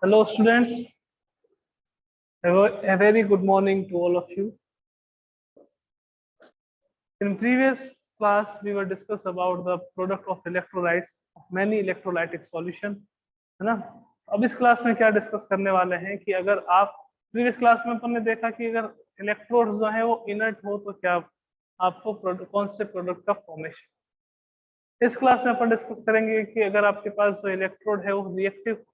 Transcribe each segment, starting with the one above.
Hello students, a very good morning to all of you. In previous class we were discuss about the product of electrolytes of many electrolytic solution, है ना। अब इस class में क्या discuss करने वाले हैं कि अगर आप प्रीवियस क्लास में अपन ने देखा कि अगर इलेक्ट्रोड्स जो है वो इनर्ट हो तो क्या आपको कौन से प्रोडक्ट का फॉर्मेशन। इस क्लास में अपन डिस्कस करेंगे कि अगर आपके पास जो इलेक्ट्रोड है वो रिएक्टिव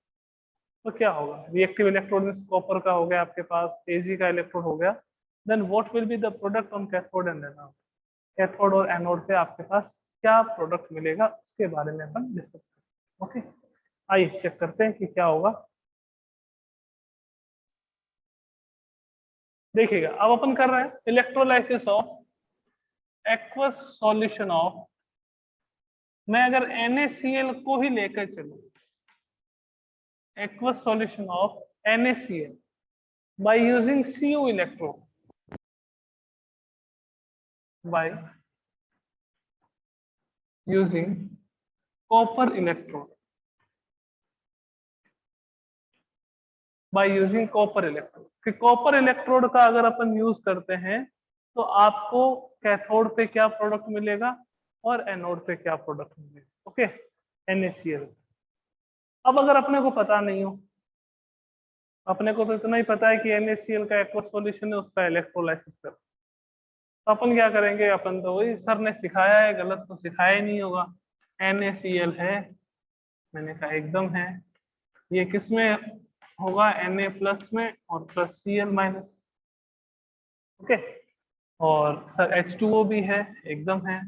तो क्या होगा। रिएक्टिव इलेक्ट्रोड में कॉपर का हो गया आपके पास, एजी का इलेक्ट्रोड हो गया, then what will be the product on cathode and anode. Cathode और एनोड पे आपके पास क्या प्रोडक्ट मिलेगा उसके बारे में अपन डिस्कस करेंगे। ओके, आइए चेक करते हैं कि क्या होगा। देखिएगा, अब अपन कर रहे हैं electrolysis of aqueous solution of, मैं अगर NaCl को ही लेकर चलूं, aqueous solution of NaCl by using Cu electrode, by using copper electrode, by using copper electrode। कि कॉपर इलेक्ट्रोड का अगर अपन यूज करते हैं तो आपको कैथोड पे क्या प्रोडक्ट मिलेगा और एनोड पे क्या प्रोडक्ट मिलेगा। Okay, NaCl। अब अगर अपने को पता नहीं हो, अपने को तो इतना ही पता है कि NaCl का एक्वस सॉल्यूशन है, उसका इलेक्ट्रोलाइसिस कर, तो अपन क्या करेंगे, अपन तो वही सर ने सिखाया है, गलत तो सिखाया ही नहीं होगा। NaCl है, मैंने कहा एकदम है, ये किस में होगा, Na प्लस में और प्लस Cl माइनस। ओके, और सर H2O भी है, एकदम है,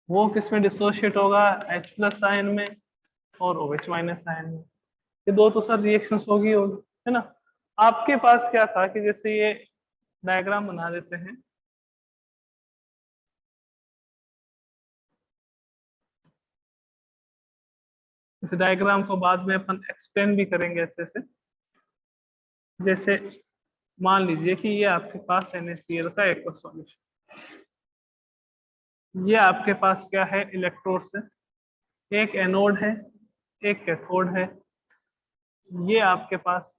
वो किस में डिसोशिएट होगा, H प्लस आयन में और OH माइनस आयन में। ये दो तो सर रिएक्शंस होगी है ना। आपके पास क्या था कि जैसे ये डायग्राम बना देते हैं, इस डायग्राम को बाद में अपन एक्सप्लेन भी करेंगे अच्छे से। जैसे मान लीजिए कि ये आपके पास NaCl का एक्वस सॉल्यूशन, ये आपके पास क्या है, इलेक्ट्रोड्स है, एक एनोड है एक कैथोड है, ये आपके पास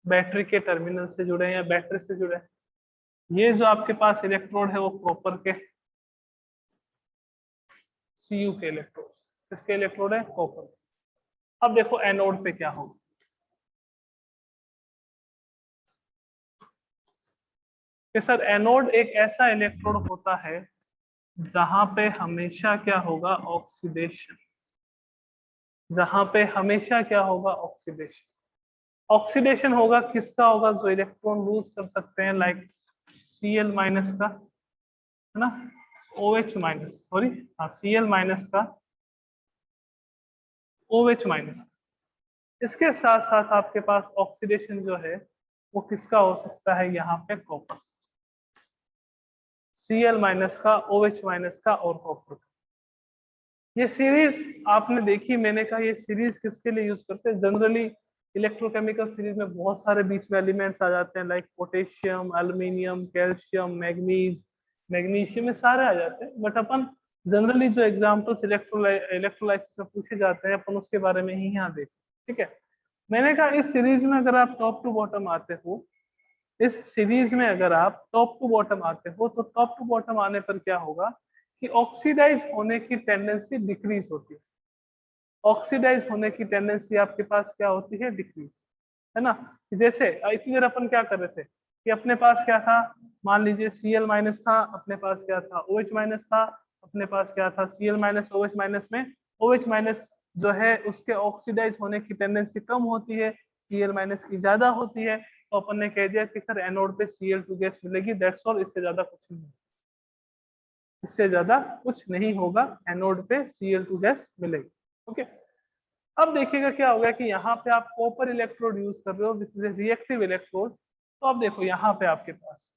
बैटरी के टर्मिनल से जुड़े हैं या बैटरी से जुड़े हैं। ये जो आपके पास इलेक्ट्रोड है वो कॉपर के, Cu के इलेक्ट्रोड, किसके इलेक्ट्रोड है, कॉपर। अब देखो एनोड पे क्या होगा, कि सर एनोड एक ऐसा इलेक्ट्रोड होता है जहां पे हमेशा क्या होगा, ऑक्सीडेशन, जहां पे हमेशा क्या होगा, ऑक्सीडेशन। ऑक्सीडेशन होगा किसका होगा, जो इलेक्ट्रॉन लूज कर सकते हैं, लाइक Cl माइनस का, है ना, OH माइनस, सॉरी हाँ Cl माइनस का, OH माइनस। इसके साथ साथ आपके पास ऑक्सीडेशन जो है वो किसका हो सकता है, यहाँ पे कॉपर, Cl माइनस का, OH माइनस का और कॉपर। ये सीरीज आपने देखी, मैंने कहा ये सीरीज किसके लिए यूज करते हैं, जनरली इलेक्ट्रोकेमिकल सीरीज में बहुत सारे बीच में एलिमेंट्स आ जाते हैं, like potassium, aluminium, calcium, manganese, magnesium, में सारे आ जाते हैं। बट अपन जनरली जो एग्जांपल्स इलेक्ट्रोलाइसिस में पूछे जाते हैं अपन उसके बारे में ही यहाँ देखें, ठीक है। मैंने कहा इस सीरीज में अगर आप टॉप टू बॉटम आते हो, इस सीरीज में अगर आप टॉप टू बॉटम आते हो तो टॉप टू बॉटम आने पर क्या होगा कि ऑक्सीडाइज होने की टेंडेंसी डिक्रीज होती है। ऑक्सीडाइज होने की टेंडेंसी आपके पास क्या होती है, डिक्रीज, है ना। जैसे इतनी देर अपन क्या कर रहे थे कि अपने पास क्या था, मान लीजिए Cl माइनस था, अपने पास क्या था, OH माइनस था, अपने पास क्या था, Cl माइनस OH माइनस में OH माइनस जो है उसके ऑक्सीडाइज होने की टेंडेंसी कम होती है, Cl माइनस की ज्यादा होती है। तो अपन ने कह दिया कि सर एनोड पे Cl2 गैस मिलेगी, दैट्स ऑल, इससे ज्यादा कुछ नहीं, इससे ज्यादा कुछ नहीं होगा, एनोड पे Cl2 गैस मिलेगी। ओके, अब देखिएगा क्या होगा कि यहाँ पे आप कॉपर इलेक्ट्रोड यूज कर रहे हो, दिस इज रिएक्टिव इलेक्ट्रोड। तो अब देखो यहाँ पे आपके पास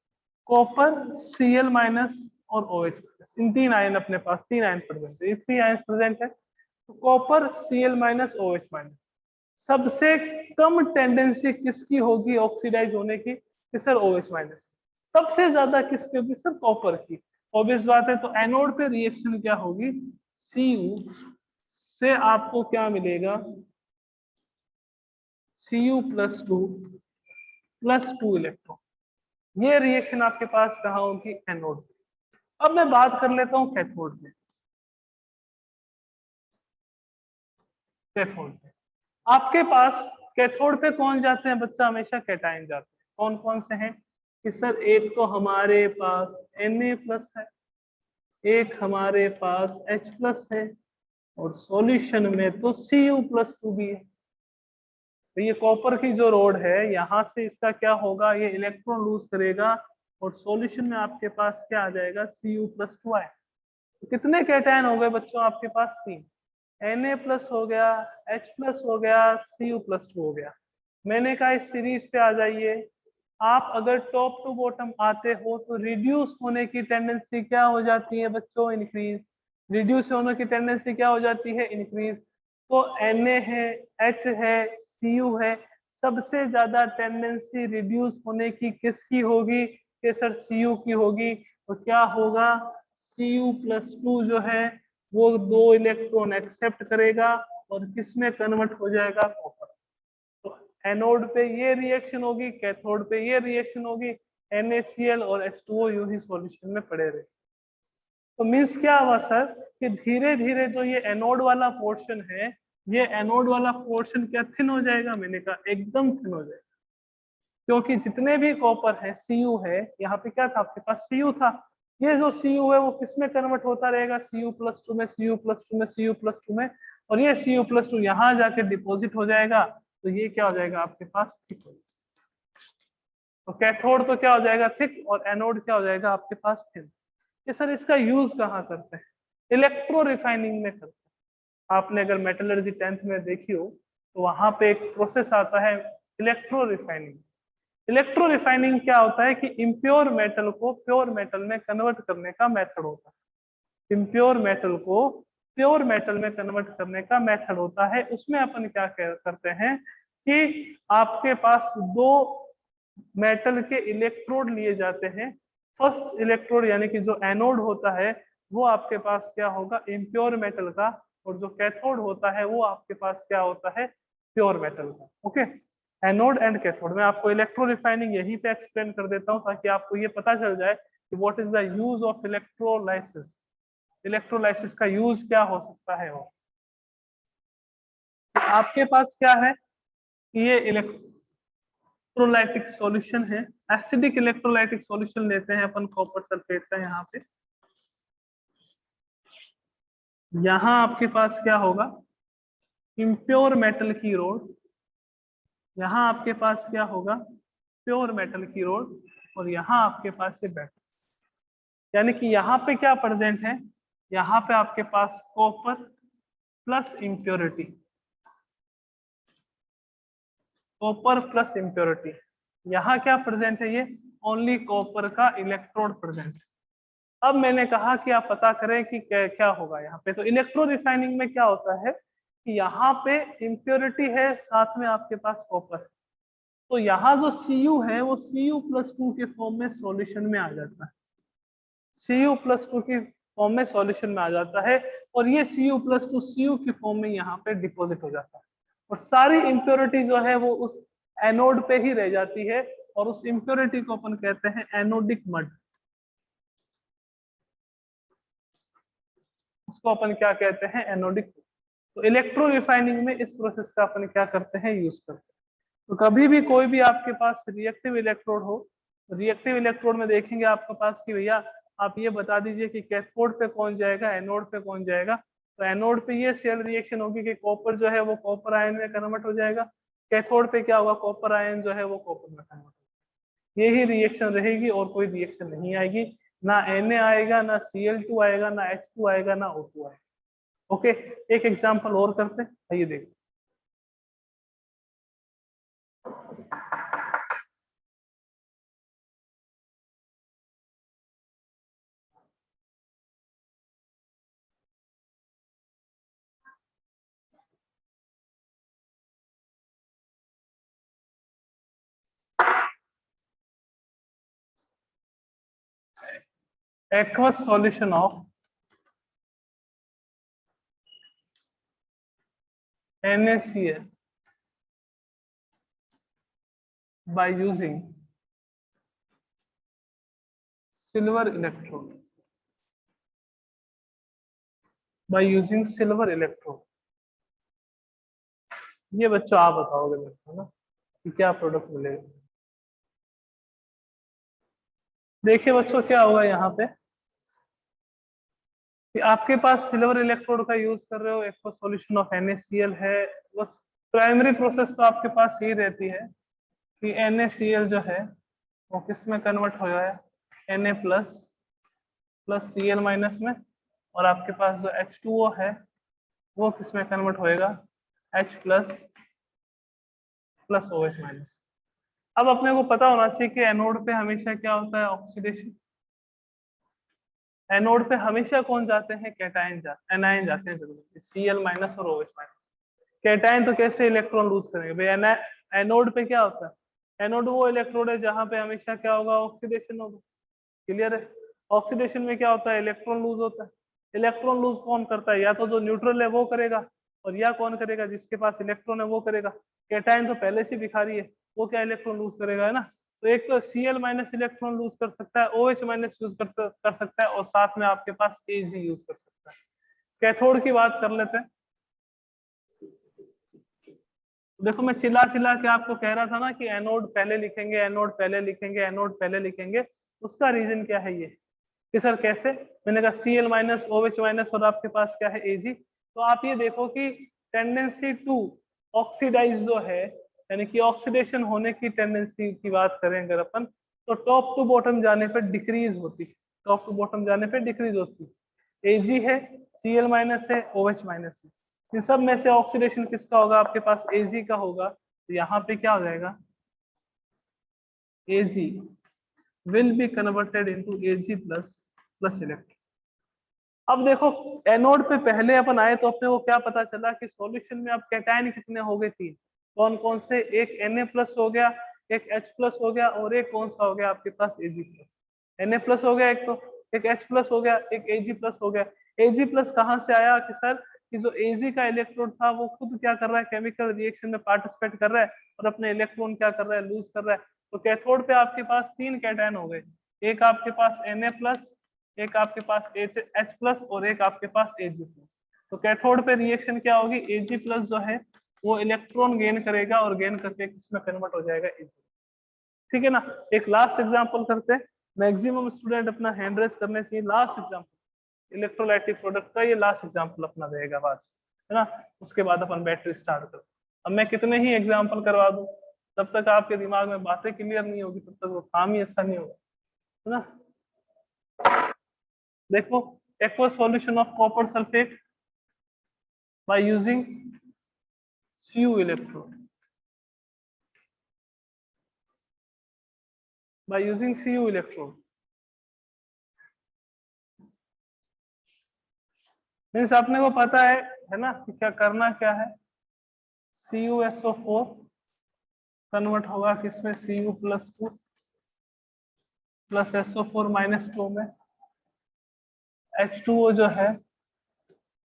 कॉपर, Cl माइनस और OH माइनस, इन तीन आयन अपने पास, तीन आयन प्रेजेंट है, थ्री आयन प्रेजेंट है। तो copper, Cl minus, OH minus, सबसे कम टेंडेंसी किसकी होगी ऑक्सीडाइज होने की, कि सर OH माइनस। सबसे ज्यादा किसकी होगी, सर कॉपर की। ऑब्वियस बात है, तो एनोड पे रिएक्शन क्या होगी, Cu से आपको क्या मिलेगा, Cu+2 +2 इलेक्ट्रॉन। ये रिएक्शन आपके पास कहाँ होगी? एनोड। अब मैं बात कर लेता हूँ कैथोड में। कैथोड में आपके पास कैथोड पे कौन जाते हैं बच्चा? हमेशा कैटायन जाते हैं। कौन कौन से हैं कि सर? एक तो हमारे पास Na+ है, एक हमारे पास H+ है, और सॉल्यूशन में तो Cu+2 भी है। तो ये कॉपर की जो रोड है, यहाँ से इसका क्या होगा? ये इलेक्ट्रॉन लूज करेगा और सॉल्यूशन में आपके पास क्या आ जाएगा? Cu+2 आए। तो कितने कैटायन हो गए बच्चों आपके पास? 3। Na+ हो गया, H+ हो गया, Cu+2 हो गया। मैंने कहा इस सीरीज पे आ जाइए। आप अगर टॉप टू बॉटम आते हो तो रिड्यूस होने की टेंडेंसी क्या हो जाती है बच्चों? इंक्रीज। रिड्यूस होने की टेंडेंसी क्या हो जाती है? इंक्रीज। तो Na है, H है, Cu है, सबसे ज्यादा टेंडेंसी रिड्यूस होने की किसकी होगी? कि सर Cu की होगी। तो क्या होगा? Cu+2 जो है वो 2 इलेक्ट्रॉन एक्सेप्ट करेगा और किसमें कन्वर्ट हो जाएगा? कॉपर। तो एनोड पे ये रिएक्शन होगी, कैथोड पे ये रिएक्शन होगी। NaCl और H2O यूं ही सॉल्यूशन में पड़े रहे। तो मीन्स क्या हुआ सर कि धीरे धीरे जो ये एनोड वाला पोर्शन है, ये एनोड वाला पोर्शन क्या थिन हो जाएगा? मैंने कहा एकदम थिन हो जाएगा। क्योंकि जितने भी कॉपर है, Cu है, यहाँ पे क्या था आपके पास? Cu था। ये जो Cu है वो किसमें कन्वर्ट होता रहेगा? Cu+2 में, Cu+2 में, Cu+2 में, और ये Cu+2 यहाँ जाके डिपॉजिट हो जाएगा। तो ये क्या हो जाएगा आपके पास? थिक हो जाएगा। तो कैथोड तो क्या हो जाएगा? थिक, और एनोड क्या हो जाएगा आपके पास? थिन। ये सर इसका यूज कहाँ करते हैं? इलेक्ट्रो रिफाइनिंग में करते हैं। आपने अगर मेटलर्जी 10th में देखी हो तो वहां पे एक प्रोसेस आता है इलेक्ट्रो रिफाइनिंग। इलेक्ट्रो रिफाइनिंग क्या होता है कि इम्प्योर मेटल को प्योर मेटल में कन्वर्ट करने का मेथड होता है। इम्प्योर मेटल को प्योर मेटल में कन्वर्ट करने का मेथड होता है। उसमें अपन क्या करते हैं कि आपके पास 2 मेटल के इलेक्ट्रोड लिए जाते हैं। फर्स्ट इलेक्ट्रोड यानी कि जो एनोड होता है वो आपके पास क्या होगा? इम्प्योर मेटल का, और जो कैथोड होता है वो आपके पास क्या होता है? प्योर मेटल का। Okay, anode and cathode. मैं आपको इलेक्ट्रो रिफाइनिंग यहीं पे एक्सप्लेन कर देता हूँ ताकि आपको ये पता चल जाए कि what is the use of electrolysis. Electrolysis का यूज क्या हो सकता है? और आपके पास क्या है? ये इलेक्ट्रोलाइटिक सॉल्यूशन है। एसिडिक इलेक्ट्रोलाइटिक सॉल्यूशन लेते हैं अपन कॉपर सल्फेट का। यहाँ पे यहाँ आपके पास क्या होगा? इम्प्योर मेटल की रोड। यहाँ आपके पास क्या होगा? प्योर मेटल की रोड। और यहाँ आपके पास ये बैटरी। यानी कि यहाँ पे क्या प्रेजेंट है? यहाँ पे आपके पास copper plus impurity, copper plus impurity. यहाँ क्या प्रेजेंट है? ये ओनली कॉपर का इलेक्ट्रोड प्रेजेंट। अब मैंने कहा कि आप पता करें कि क्या होगा यहाँ पे। तो इलेक्ट्रो रिफाइनिंग में क्या होता है कि यहाँ पे इम्प्योरिटी है, साथ में आपके पास कॉपर है। तो यहाँ जो Cu है वो Cu+2 के फॉर्म में सॉल्यूशन में आ जाता है। Cu+2 की फॉर्म में सॉल्यूशन में आ जाता है, और ये Cu+2 Cu की फॉर्म में यहाँ पे डिपॉजिट हो जाता है। और सारी इम्प्योरिटी जो है वो उस एनोड पे ही रह जाती है, और उस इम्प्योरिटी को अपन कहते हैं एनोडिक मड। उसको अपन क्या कहते हैं? एनोडिक। तो इलेक्ट्रो रिफाइनिंग में इस प्रोसेस का अपन क्या करते हैं? यूज करते हैं। तो कभी भी कोई भी आपके पास रिएक्टिव इलेक्ट्रोड हो, रिएक्टिव इलेक्ट्रोड में देखेंगे आपके पास कि भैया आप ये बता दीजिए कि कैथोड पे कौन जाएगा, एनोड पे कौन जाएगा। तो एनोड पे ये सेल रिएक्शन होगी कि कॉपर जो है वो कॉपर आयन में कन्वर्ट हो जाएगा। कैथोड पे क्या होगा? कॉपर आयन जो है वो कॉपर में कन्वर्ट होगा। यही रिएक्शन रहेगी और कोई रिएक्शन नहीं आएगी। ना Na आएगा, ना Cl2 आएगा, ना H2 आएगा, ना O2 आएगा। ओके, एक एग्जांपल और करते हैं, आइए देखो। aqueous solution of NaCl by using silver electrode, by using silver electrode। ये बच्चों आप बताओगे मेरे को ना कि क्या प्रोडक्ट मिलेगा। देखिए बच्चों क्या होगा यहाँ पे कि आपके पास सिल्वर इलेक्ट्रोड का यूज कर रहे हो, एक तो सॉल्यूशन ऑफ NaCl है। बस प्राइमरी प्रोसेस तो आपके पास यही रहती है कि NaCl जो है वो किस में कन्वर्ट हो रहा है, Na plus plus Cl minus में, और आपके पास जो H2O है वो किस में कन्वर्ट होएगा, H plus plus OH minus. अब अपने को पता होना चाहिए कि एनोड पे हमेशा क्या होता है, ऑक्सीडेशन। एनोड पे हमेशा कौन जाते हैं, कैटायन जाते, एनायन जाते हैं जरूर, Cl माइनस और OH माइनस। कैटायन तो कैसे इलेक्ट्रॉन लूज करेंगे भाई, एनोड पे क्या होता है, एनोड वो इलेक्ट्रोड है जहां पे हमेशा क्या होगा, ऑक्सीडेशन होगा। क्लियर है। ऑक्सीडेशन में क्या होता है, इलेक्ट्रॉन लूज होता है। इलेक्ट्रॉन लूज कौन करता है, या तो जो न्यूट्रल है वो करेगा, और या कौन करेगा, जिसके पास इलेक्ट्रॉन है वो करेगा। कैटायन तो पहले से दिखा रही है, वो क्या इलेक्ट्रॉन लूज करेगा, है ना। तो एक तो Cl माइनस इलेक्ट्रॉन लूज कर सकता है, OH माइनस यूज कर सकता है, और साथ में आपके पास Ag यूज कर सकता है। कैथोड की बात कर लेते हैं। देखो मैं चिल्ला चिल्ला के आपको कह रहा था ना कि एनोड पहले लिखेंगे, एनोड पहले लिखेंगे, एनोड पहले लिखेंगे। उसका रीजन क्या है ये कि सर कैसे, मैंने कहा Cl माइनस OH माइनस और आपके पास क्या है Ag। तो आप ये देखो कि टेंडेंसी टू ऑक्सीडाइज जो है, यानी कि ऑक्सीडेशन होने की टेंडेंसी की बात करें अगर अपन, तो टॉप टू बॉटम जाने पर डिक्रीज होती है, टॉप टू बॉटम जाने पर डिक्रीज होती है। Ag है, Cl माइनस है, OH माइनस है। इन सब में से ऑक्सीडेशन किसका होगा, आपके पास Ag का होगा। तो यहाँ पे क्या हो जाएगा, Ag will be converted into Ag plus plus electron. अब देखो एनोड पे पहले अपन आए तो अपने को क्या पता चला कि सॉल्यूशन में अब कैटायन कितने हो गए, तीन। कौन कौन से, एक Na प्लस हो गया, एक H प्लस हो गया, और एक कौन सा हो गया आपके पास Ag प्लस। Na प्लस हो गया एक, तो एक H प्लस हो गया, एक Ag प्लस हो गया। Ag प्लस कहाँ से आया कि सर कि जो Ag का इलेक्ट्रॉन था वो खुद क्या कर रहा है, केमिकल रिएक्शन में पार्टिसिपेट कर रहा है, और अपने इलेक्ट्रॉन क्या कर रहा है, लूज कर रहा है। तो कैथोड पे आपके पास तीन कैटायन हो गए, एक आपके पास Na प्लस, एक आपके पास H प्लस, और एक आपके पास Ag प्लस। तो कैथोड पे रिएक्शन क्या होगी, Ag प्लस जो है वो इलेक्ट्रॉन गेन करेगा, और गेन करके किसमें कन्वर्ट हो जाएगा, Ag। ठीक है ना। एक लास्ट एग्जांपल करते हैं, मैक्सिमम स्टूडेंट अपना हैंड रेज करने चाहिए। लास्ट एग्जांपल इलेक्ट्रोलाइटिक प्रोडक्ट का, ये लास्ट एग्जांपल अपना रहेगा आज, है ना। उसके बाद अपन बैटरी स्टार्ट करते। अब मैं कितने ही एग्जांपल करवा दूं, तब तक आपके दिमाग में बातें क्लियर नहीं होगी, तब तक वो काम ही अच्छा नहीं होगा, है ना। देखो aqueous solution of copper sulphate by using Cu electrode, by using Cu electrode means अपने को पता है ना कि क्या करना क्या है। CuSO4 कन्वर्ट होगा किसमें, Cu plus 2 plus SO4 minus 2 में। H2O जो है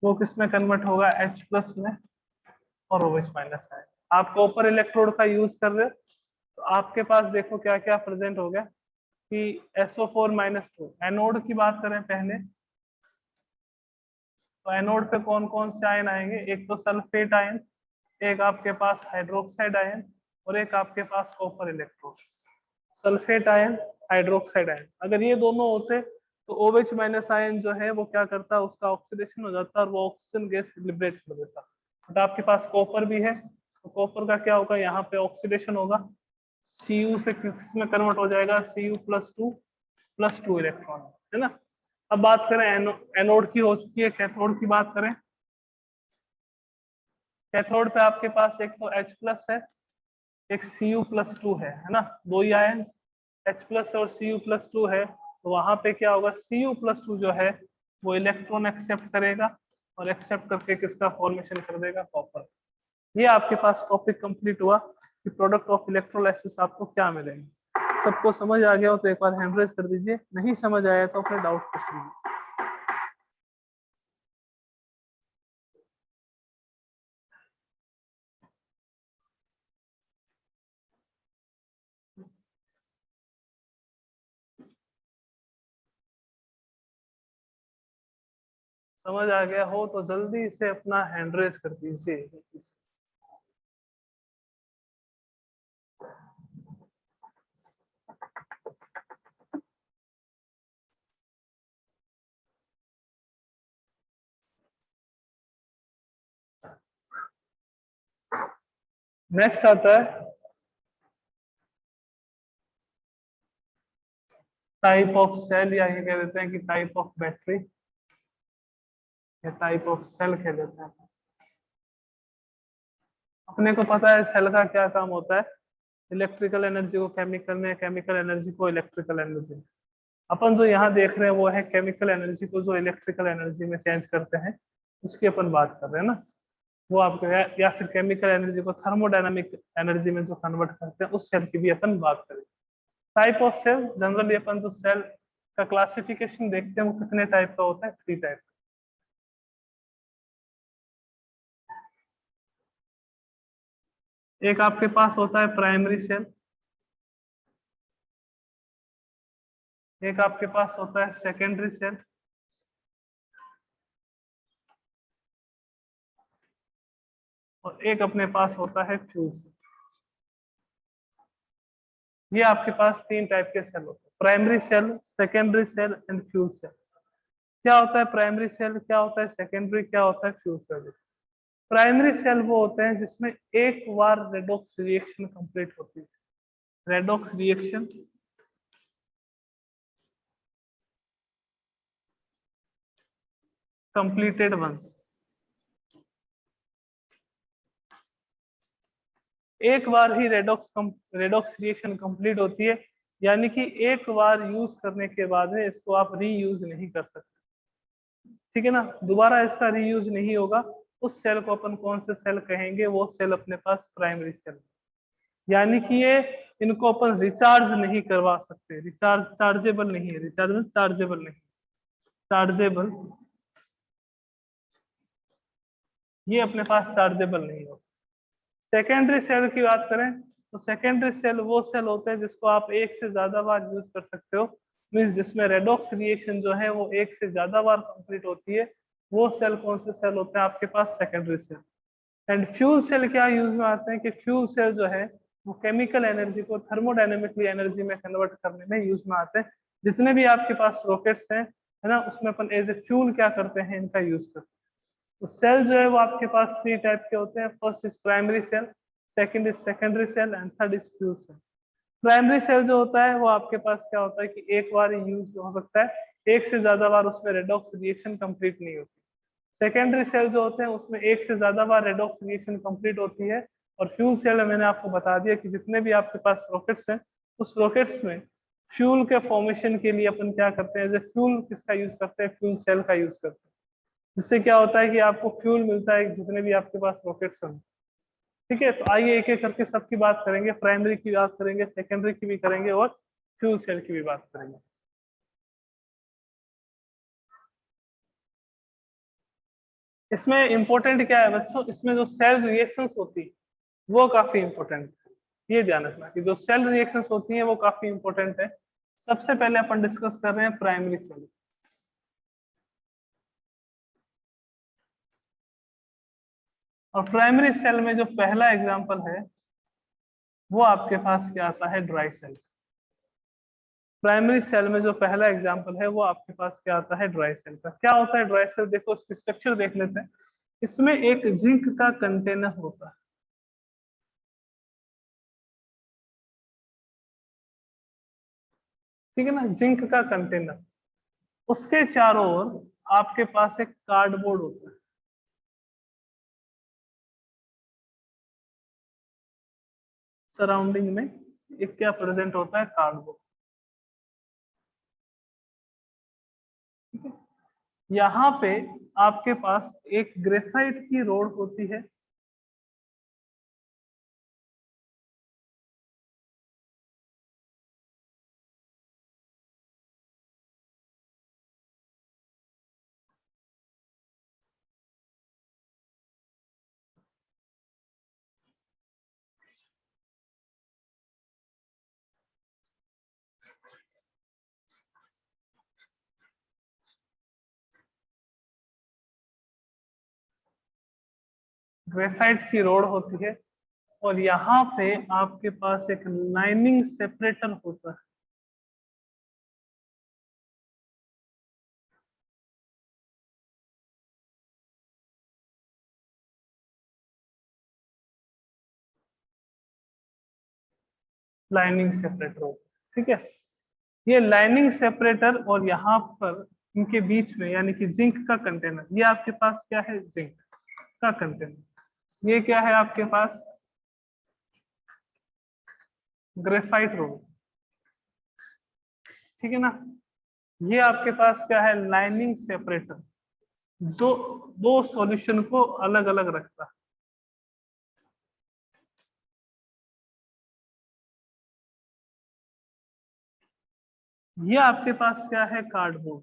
वो किसमें कन्वर्ट होगा, H प्लस में, और OH माइनस है। आप कॉपर इलेक्ट्रोड का यूज कर रहे हो, तो आपके पास देखो क्या क्या प्रेजेंट हो गया कि SO4 माइनस 2। एनोड की बात करें पहले, तो एनोड पे कौन कौन से आयन आएंगे, एक तो सल्फेट आयन, एक आपके पास हाइड्रोक्साइड आयन, और एक आपके पास copper electrode. Sulphate ion, hydroxide ion, अगर ये दोनों होते तो OH माइनस आयन जो है वो क्या करता, उसका ऑक्सीडेशन हो जाता और वो ऑक्सीजन गैस लिबरेट कर देता। बट आपके पास कॉपर भी है, तो कॉपर का क्या होगा, यहाँ पे ऑक्सीडेशन होगा, Cu से किसमें कन्वर्ट हो जाएगा, Cu प्लस टू इलेक्ट्रॉन, है ना। अब बात करें एनोड की, हो चुकी है। कैथोड की बात करें, कैथोड पे आपके पास एक तो H प्लस है, एक Cu प्लस 2 है ना, दो ही आयन, H प्लस और Cu प्लस 2 है। तो वहां पे क्या होगा, Cu प्लस 2 जो है वो इलेक्ट्रॉन एक्सेप्ट करेगा, और एक्सेप्ट करके किसका फॉर्मेशन कर देगा, कॉपर। ये आपके पास टॉपिक कंप्लीट हुआ कि प्रोडक्ट ऑफ इलेक्ट्रोलाइसिस आपको क्या मिलेंगे। सबको समझ आ गया हो तो एक बार हैंड रेज कर दीजिए, नहीं समझ आया तो फिर डाउट पूछ लीजिए। समझ आ गया हो तो जल्दी से अपना हैंड रेज कर दीजिए। नेक्स्ट आता है टाइप ऑफ सेल, या ये कह देते हैं कि टाइप ऑफ बैटरी, या टाइप ऑफ सेल कह देते हैं। अपने को पता है सेल का क्या काम होता है, इलेक्ट्रिकल एनर्जी को केमिकल में, केमिकल एनर्जी को इलेक्ट्रिकल एनर्जी में। अपन जो यहाँ देख रहे हैं वो है केमिकल एनर्जी को जो इलेक्ट्रिकल एनर्जी में चेंज करते हैं, उसकी अपन बात कर रहे हैं ना। वो आपको या फिर केमिकल एनर्जी को थर्मोडायनामिक एनर्जी में जो कन्वर्ट करते हैं, उस सेल की भी अपन बात करें। टाइप ऑफ सेल, जनरली अपन जो सेल का क्लासिफिकेशन देखते हैं वो कितने टाइप का होता है, 3 टाइप। एक आपके पास होता है प्राइमरी सेल, एक आपके पास होता है सेकेंडरी सेल, और एक अपने पास होता है फ्यूज सेल। ये आपके पास 3 टाइप के सेल होते हैं, primary cell, secondary cell and fuse cell. क्या होता है प्राइमरी सेल, क्या होता है सेकेंडरी, क्या होता है फ्यूज सेल? प्राइमरी सेल वो होते हैं जिसमें एक बार रेडॉक्स रिएक्शन कंप्लीट होती है। रेडॉक्स रिएक्शन कंप्लीटेड वंस, एक बार ही रेडॉक्स रिएक्शन कंप्लीट होती है, यानी कि एक बार यूज करने के बाद में इसको आप रीयूज नहीं कर सकते। ठीक है ना, दोबारा इसका रीयूज नहीं होगा। उस सेल को अपन कौन से सेल कहेंगे, वो सेल अपने पास प्राइमरी सेल। यानी कि ये इनको अपन रिचार्ज नहीं करवा सकते, रिचार्ज चार्जेबल नहीं है, रिचार्ज चार्जेबल नहीं, चार्जेबल, ये अपने पास चार्जेबल नहीं होगा। सेकेंडरी सेल की बात करें तो सेकेंडरी सेल वो सेल होते हैं जिसको आप एक से ज्यादा बार यूज कर सकते हो, मीन्स जिसमें रेडॉक्स रिएक्शन जो है वो एक से ज्यादा बार कंप्लीट होती है। वो सेल कौन से सेल होते हैं आपके पास, secondary cell. And fuel cell क्या यूज में आते हैं कि फ्यूल सेल जो है वो केमिकल एनर्जी को थर्मोडायनेमिकली एनर्जी में कन्वर्ट करने में यूज में आते हैं। जितने भी आपके पास रॉकेट्स हैं, है ना, उसमें अपन एज ए फ्यूल क्या करते हैं, इनका यूज करते हैं। तो सेल जो है वो आपके पास 3 टाइप के होते हैं, first is primary cell, second is secondary cell and third is fuel cell. Primary cell जो होता है वो आपके पास क्या होता है कि एक बार यूज हो सकता है, एक से ज्यादा बार उसमें रेडॉक्स रिएक्शन कंप्लीट नहीं होती। सेकेंडरी सेल जो होते हैं उसमें एक से ज्यादा बार रेडॉक्स रिएक्शन कंप्लीट होती है। और फ्यूल सेल में मैंने आपको बता दिया कि जितने भी आपके पास रॉकेट्स हैं, उस रॉकेट्स में फ्यूल के फॉर्मेशन के लिए अपन क्या करते हैं, जैसे फ्यूल किसका यूज करते हैं, फ्यूल सेल का यूज करते हैं। जिससे क्या होता है कि आपको फ्यूल मिलता है जितने भी आपके पास रॉकेट्स हैं। ठीक है, तो आइए एक एक करके सबकी बात करेंगे, प्राइमरी की बात करेंगे, सेकेंडरी की भी करेंगे, और फ्यूल सेल की भी बात करेंगे। इसमें इंपॉर्टेंट क्या है बच्चों, इसमें जो सेल रिएक्शंस होती है वो काफी इंपॉर्टेंट है। ये ध्यान रखना कि जो सेल रिएक्शंस होती हैं वो काफी इंपॉर्टेंट है। सबसे पहले अपन डिस्कस कर रहे हैं प्राइमरी सेल। और प्राइमरी सेल में जो पहला एग्जांपल है वो आपके पास क्या आता है, ड्राई सेल। प्राइमरी सेल में जो पहला एग्जांपल है वो आपके पास क्या आता है, ड्राई सेल का। क्या होता है ड्राई सेल, देखो इसकी स्ट्रक्चर देख लेते हैं। इसमें एक जिंक का कंटेनर होता है। ठीक है ना, जिंक का कंटेनर, उसके चारों ओर आपके पास एक कार्डबोर्ड होता है। सराउंडिंग में एक क्या प्रेजेंट होता है, कार्डबोर्ड। ठीक है, यहाँ पे आपके पास एक ग्रेफाइट की रोड होती है। ग्रेफाइट की रोड होती है और यहाँ पे आपके पास एक लाइनिंग सेपरेटर होता है। लाइनिंग सेपरेटर होता है, ठीक है। ये लाइनिंग सेपरेटर और यहाँ पर इनके बीच में यानी कि जिंक का कंटेनर, ये आपके पास क्या है, जिंक का कंटेनर। ये क्या है आपके पास, ग्रेफाइट रोड, ठीक है ना। ये आपके पास क्या है, लाइनिंग सेपरेटर, जो दो सॉल्यूशन को अलग अलग रखता है। ये आपके पास क्या है, कार्डबोर्ड,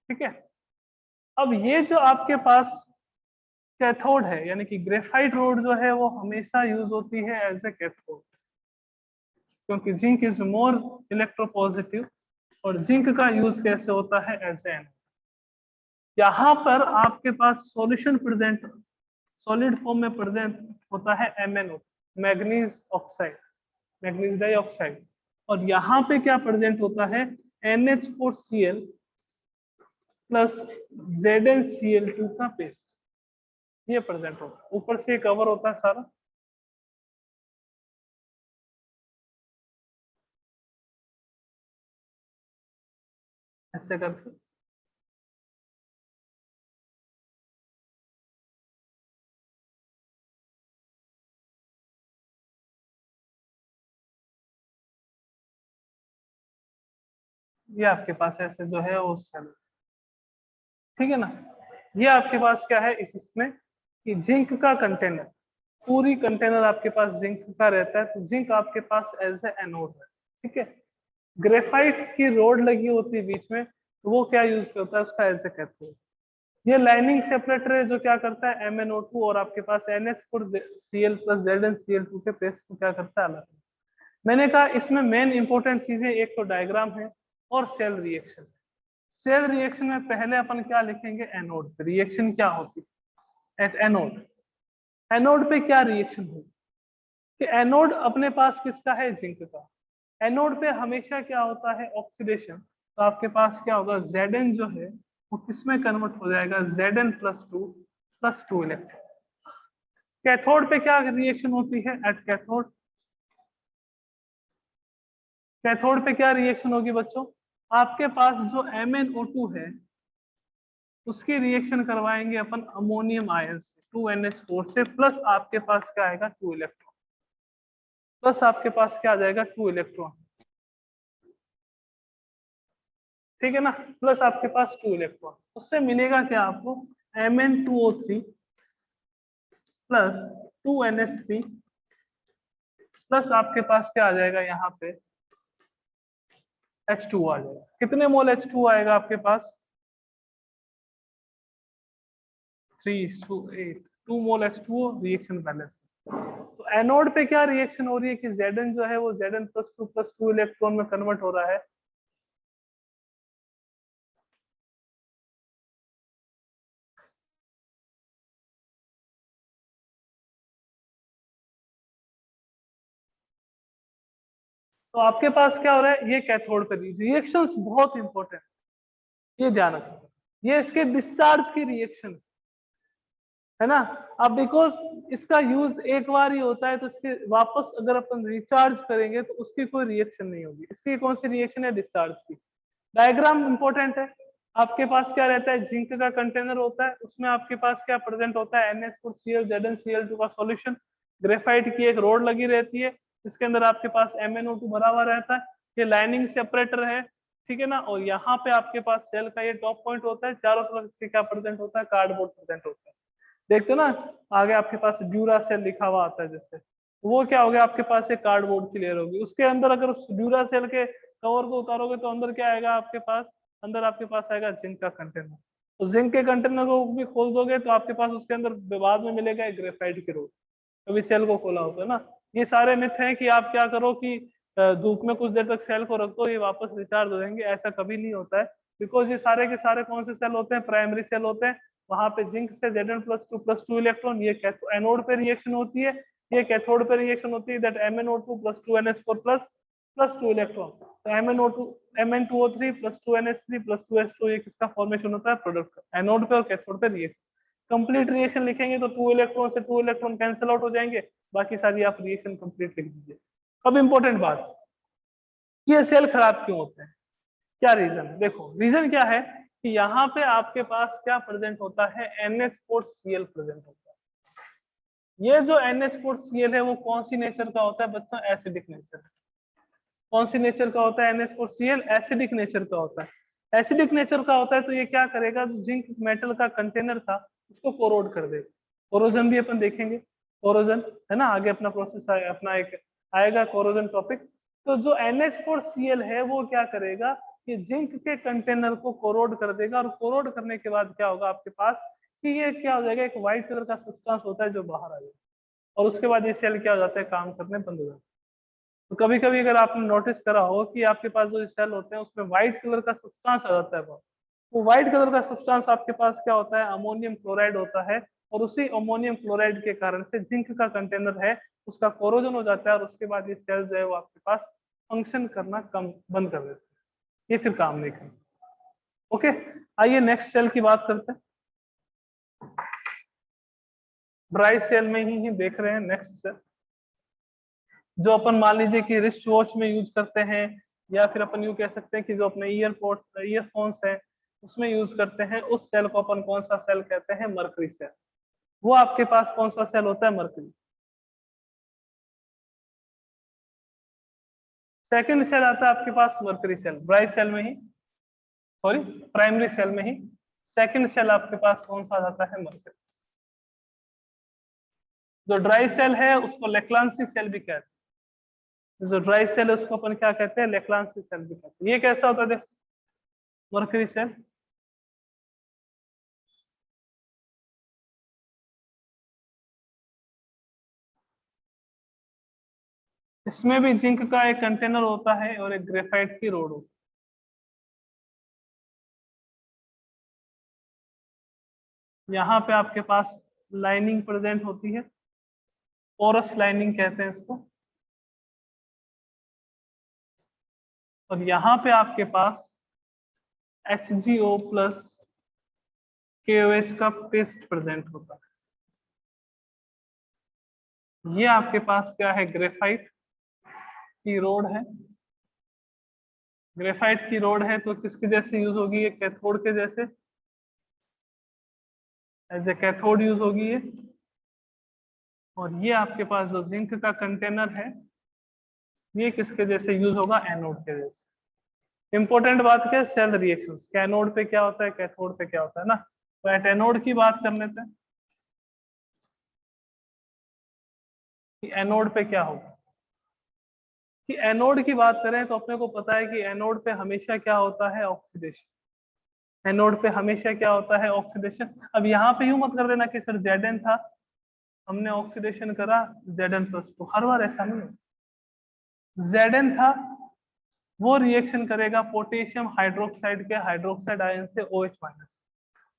ठीक है। अब ये जो आपके पास कैथोड है यानी कि ग्रेफाइट रोड जो है वो हमेशा यूज होती है एज ए कैथोड, क्योंकि जिंक इज मोर इलेक्ट्रोपॉजिटिव। और जिंक का यूज कैसे होता है, एज ए एनोड। यहाँ पर आपके पास सॉल्यूशन प्रेजेंट, सॉलिड फॉर्म में प्रेजेंट होता है MnO, manganese oxide, manganese dioxide. और यहाँ पे क्या प्रेजेंट होता है, NH4Cl प्लस ZnCl2 का पेस्ट, ये प्रेजेंट होता है। ऊपर से कवर होता है सारा, ऐसे करके। ये आपके पास ऐसे जो है वो सेल, ठीक है ना। ये आपके पास क्या है इसमें कि जिंक का कंटेनर, पूरी कंटेनर आपके पास जिंक का रहता है, तो जिंक आपके पास एज ए एनोड है, ठीक है। ग्रेफाइट की रोड लगी होती है बीच में, तो वो क्या यूज करता है, उसका एज ए कैथोड। ये लाइनिंग सेपरेटर है जो क्या करता है, MnO2 और आपके पास NH4Cl प्लस ZnCl2 के पेस्ट को क्या करता है, अलग। मैंने कहा इसमें मेन इंपॉर्टेंट चीजें एक तो डायग्राम है और सेल रिएक्शन। सेल रिएक्शन में पहले अपन क्या लिखेंगे, एनोड पे रिएक्शन क्या होती है एट एनोड। एनोड पे क्या रिएक्शन होगी कि एनोड अपने पास किसका है, जिंक का। एनोड पे हमेशा क्या होता है, ऑक्सीडेशन। तो आपके पास क्या होगा, Zn जो है वो किसमें कन्वर्ट हो जाएगा, Zn+2 इलेक्ट्रॉन। कैथोड पे क्या रिएक्शन होती है, एट कैथोड। कैथोड पे क्या रिएक्शन होगी बच्चों, आपके पास जो MnO2 है उसकी रिएक्शन करवाएंगे अपन अमोनियम आयन से 2NH4 से, प्लस आपके पास क्या आएगा, 2 इलेक्ट्रॉन। प्लस आपके पास क्या आ जाएगा, 2 इलेक्ट्रॉन, ठीक है ना। प्लस आपके पास 2 इलेक्ट्रॉन, उससे मिलेगा क्या आपको, Mn2O3 प्लस 2NH3 प्लस आपके पास क्या आ जाएगा, यहाँ पे H2 आ जाएगा। कितने मोल H2 आएगा आपके पास, 3:8, 2 मोल H2O, रिएक्शन बैलेंस। तो एनोड पे क्या रिएक्शन हो रही है कि Zn जो है वो Zn+2 इलेक्ट्रॉन में कन्वर्ट हो रहा है। तो आपके पास क्या हो रहा है, ये कैथोड पे रिएक्शंस बहुत इंपॉर्टेंट, ये ध्यान रखना। ये इसके डिस्चार्ज की रिएक्शन है ना। अब बिकॉज इसका यूज एक बार ही होता है, तो इसके वापस अगर अपन रिचार्ज करेंगे तो उसकी कोई रिएक्शन नहीं होगी। इसकी कौन सी रिएक्शन है, डिस्चार्ज की। डायग्राम इंपॉर्टेंट है। आपके पास क्या रहता है, जिंक का कंटेनर होता है, उसमें आपके पास क्या प्रेजेंट होता है, NH4Cl ZnCl2 का सॉल्यूशन। ग्रेफाइट की एक रोड लगी रहती है, इसके अंदर आपके पास MnO2 भरा हुआ रहता है। ये लाइनिंग सेपरेटर है, ठीक है ना। और यहाँ पे आपके पास सेल का ये टॉप पॉइंट होता है, चारों तरफ इसके क्या प्रेजेंट होता है, कार्डबोर्ड प्रेजेंट होता है। देखते हो ना, आगे आपके पास ड्यूरा सेल लिखा हुआ आता है जैसे, वो क्या हो गया, आपके पास एक कार्डबोर्ड की लेयर होगी, उसके अंदर अगर उस ड्यूरा सेल के कवर को उतारोगे तो अंदर क्या आएगा आपके पास, अंदर आपके पास आएगा जिंक का कंटेनर। तो जिंक के कंटेनर को भी खोल दोगे तो आपके पास उसके अंदर बाद में मिलेगा एक ग्रेफाइट की रोड, कभी सेल को खोला होता है ना। ये सारे मिथ हैं कि आप क्या करो कि धूप में कुछ देर तक सेल को रख दो, ये वापस रिचार्ज हो जाएंगे, ऐसा कभी नहीं होता है। बिकॉज ये सारे के सारे कौन से सेल होते हैं, प्राइमरी सेल होते हैं, वहां पे जिंक से Zn+2 इलेक्ट्रॉन, ये एनोड पे रिएक्शन होती है, ये कैथोड पे रिएक्शन होती है, दैट MnO2 + 2NH4 + 2 इलेक्ट्रॉन। तो Mn2O3 + 2NH3 + 2H2, ये किसका फॉर्मेशन होता है, प्रोडक्ट का, एनोड पे और कैथोड पे रिएक्शन। कंप्लीट रिएक्शन लिखेंगे तो 2 इलेक्ट्रॉन से 2 इलेक्ट्रॉन कैंसिल आउट हो जाएंगे, बाकी सारी आप रिएक्शन कंप्लीट लिख दीजिए। अब इंपॉर्टेंट बात, ये सेल खराब क्यों होते हैं, क्या रीजन है? देखो रीजन क्या है कि यहाँ पे आपके पास क्या प्रेजेंट होता है, NH4Cl प्रेजेंट होता है। ये जो NH4Cl है वो कौन सी नेचर का होता है बच्चों, एसिडिक नेचर। कौन सी नेचर का होता है NH4Cl, एसिडिक नेचर का होता है। एसिडिक नेचर का होता है तो ये क्या करेगा, जो जिंक मेटल का कंटेनर था उसको कोरोड कर देगा। कोरोजन भी अपन देखेंगे, कोरोजन है ना, आगे अपना प्रोसेस अपना एक आएगा कोरोजन टॉपिक। तो जो NH4Cl है वो क्या करेगा कि जिंक के कंटेनर को कोरोड कर देगा, और कोरोड करने के बाद क्या होगा आपके पास कि ये क्या हो जाएगा, एक व्हाइट कलर का सब्सटेंस होता है जो बाहर आ जाएगा, और उसके बाद ये सेल क्या हो जाता है, काम करने बंद हो जाता है। तो कभी कभी अगर आपने नोटिस करा हो कि आपके पास जो सेल होते हैं उसमें व्हाइट कलर का सब्सटेंस आ जाता है, वो व्हाइट कलर का सब्सटेंस आपके पास क्या होता है, अमोनियम क्लोराइड होता है, और उसी अमोनियम क्लोराइड के कारण से जिंक का कंटेनर है उसका कोरोजन हो जाता है, और उसके बाद ये सेल जो है वो आपके पास फंक्शन करना कम बंद कर देते हैं, ये फिर काम नहीं करते। ओके, आइए नेक्स्ट सेल की बात करते हैं। ड्राई सेल में ही देख रहे हैं नेक्स्ट सेल, जो अपन मान लीजिए कि रिस्ट वॉच में यूज करते हैं, या फिर अपन यूं कह सकते हैं कि जो अपने ईयरफोन्स है उसमें यूज करते हैं, उस सेल को अपन कौन सा सेल कहते हैं, मर्करी सेल। वो आपके पास कौन सा सेल होता है, मर्करी। सेकंड सेल आता है आपके पास मर्करी सेल, ड्राई सेल में ही, सॉरी प्राइमरी सेल में ही सेकंड सेल आपके पास कौन सा आता है, मर्करी। जो ड्राई सेल है उसको लेक्लांसी सेल भी कहते हैं, जो ड्राई सेल है उसको अपन क्या कहते हैं, लेक्लांसी सेल भी कहते हैं। ये कैसा होता है देखो मर्करी सेल, इसमें भी जिंक का एक कंटेनर होता है और एक ग्रेफाइट की रोड होती है। यहाँ पे आपके पास लाइनिंग प्रेजेंट होती है, पोरस लाइनिंग कहते हैं इसको, और यहाँ पे आपके पास HgO प्लस KOH का पेस्ट प्रेजेंट होता है। ये आपके पास क्या है, ग्रेफाइट की रोड है। ग्रेफाइट की रोड है तो किसके जैसे यूज होगी, ये कैथोड के जैसे, एज ए कैथोड यूज होगी ये। और ये आपके पास जो जिंक का कंटेनर है ये किसके जैसे यूज होगा, एनोड के जैसे। इंपॉर्टेंट बात क्या है, सेल रिएक्शंस, कैनोड पे क्या होता है, कैथोड पे क्या होता है ना। तो एट एनोड की बात कर लेते हैं कि एनोड पे क्या होगा। कि एनोड की बात करें तो अपने को पता है कि एनोड पे हमेशा क्या होता है, ऑक्सीडेशन। एनोड पे हमेशा क्या होता है, ऑक्सीडेशन। अब यहाँ पे यूं मत कर देना कि सर Zn था, हमने ऑक्सीडेशन करा Zn+2, हर बार ऐसा नहीं है। Zn था, वो रिएक्शन करेगा पोटेशियम हाइड्रोक्साइड के हाइड्रोक्साइड आयन से OH-,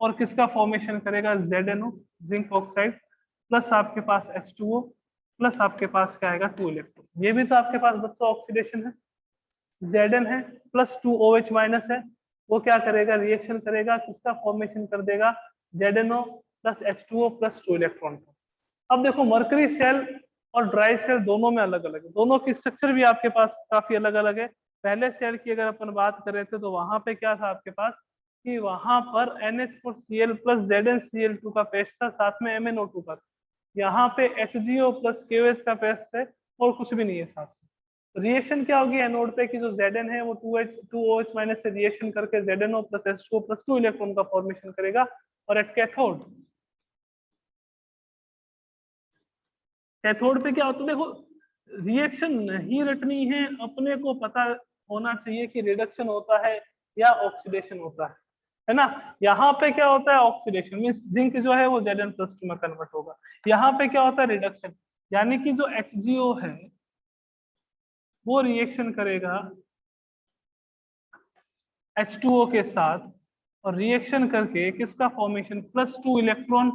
और किसका फॉर्मेशन करेगा, ZnO, जिंक ऑक्साइड, प्लस आपके पास H2O, प्लस आपके पास क्या आएगा, 2 इलेक्ट्रॉन। ये भी तो आपके पास बच्चों ऑक्सीडेशन है, Zn है प्लस 2 OH- है, वो क्या करेगा, रिएक्शन करेगा, किसका फॉर्मेशन कर देगा, ZnO plus H2O plus 2 electron. अब देखो मर्करी सेल और ड्राई सेल दोनों में अलग अलग है, दोनों की स्ट्रक्चर भी आपके पास काफी अलग अलग है। पहले सेल की अगर अपन बात कर रहे थे तो वहां पे क्या था आपके पास कि वहां पर NH4Cl प्लस ZnCl2 का पेस्ट था, साथ में MnO2 का। यहाँ पे HgO प्लस KOH का पेस्ट है और कुछ भी नहीं है साथ में। रिएक्शन क्या होगी एनोड पे कि जो Zn है वो 2OH- से रिएक्शन करके ZnO plus H2O plus 2 electron का फॉर्मेशन करेगा। और एट कैथोड, कैथोड पे क्या होता है, देखो रिएक्शन नहीं रटनी है, अपने को पता होना चाहिए कि रिडक्शन होता है या ऑक्सीडेशन होता है ना। यहाँ पे क्या होता है, ऑक्सीडेशन मींस जिंक जो है वो Zn+2 में कन्वर्ट होगा। यहाँ पे क्या होता है, रिडक्शन, यानी कि जो HgO है वो रिएक्शन करेगा H2O के साथ, और रिएक्शन करके किसका फॉर्मेशन, +2 इलेक्ट्रॉन,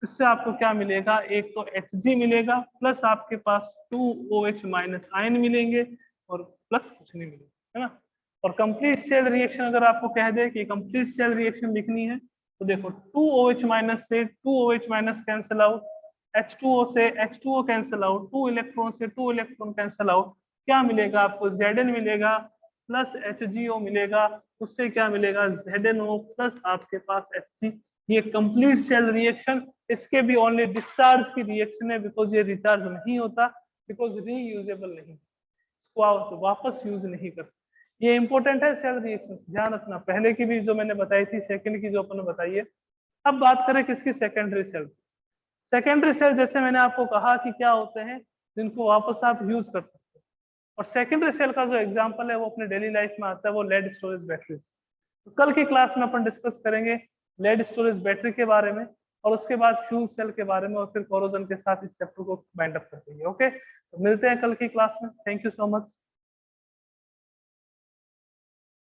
इससे आपको क्या मिलेगा, एक तो Hg मिलेगा प्लस आपके पास 2OH माइनस आयन मिलेंगे और प्लस कुछ नहीं मिलेगा, है ना। और कंप्लीट सेल रिएक्शन अगर आपको कह दे कि कंप्लीट सेल रिएक्शन लिखनी है तो देखो 2OH माइनस से 2OH minus cancel out, H2O से H2O कैंसिल आउट, 2 इलेक्ट्रॉन से 2 इलेक्ट्रॉन कैंसिल आउट, क्या मिलेगा आपको, Zn मिलेगा प्लस HgO मिलेगा, उससे क्या मिलेगा ZnO प्लस आपके पास Hg। ये कंप्लीट सेल रिएक्शन, इसके भी ओनली डिस्चार्ज की रिएक्शन है, बिकॉज ये रिचार्ज नहीं होता, बिकॉज रीयूजेबल नहीं, इसको आप वापस यूज नहीं कर सकते। ये इंपॉर्टेंट है सेल रिएक्शन, ध्यान रखना, पहले की भी जो मैंने बताई थी, सेकंड की जो अपन बताई है। अब बात करें किसकी, सेकेंडरी सेल। सेकेंडरी सेल जैसे मैंने आपको कहा कि क्या होते हैं जिनको वापस आप यूज कर सकते हैं, और सेकेंडरी सेल का जो एग्जांपल है वो अपने डेली लाइफ में आता है, वो लेड स्टोरेज बैटरीज। तो कल की क्लास में अपन डिस्कस करेंगे लेड स्टोरेज बैटरी के बारे में, और उसके बाद फ्यूल सेल के बारे में, और फिर कोरोजन के साथ इस चैप्टर को बाइंड अप कर देंगे। ओके, तो मिलते हैं कल की क्लास में। Thank you so much.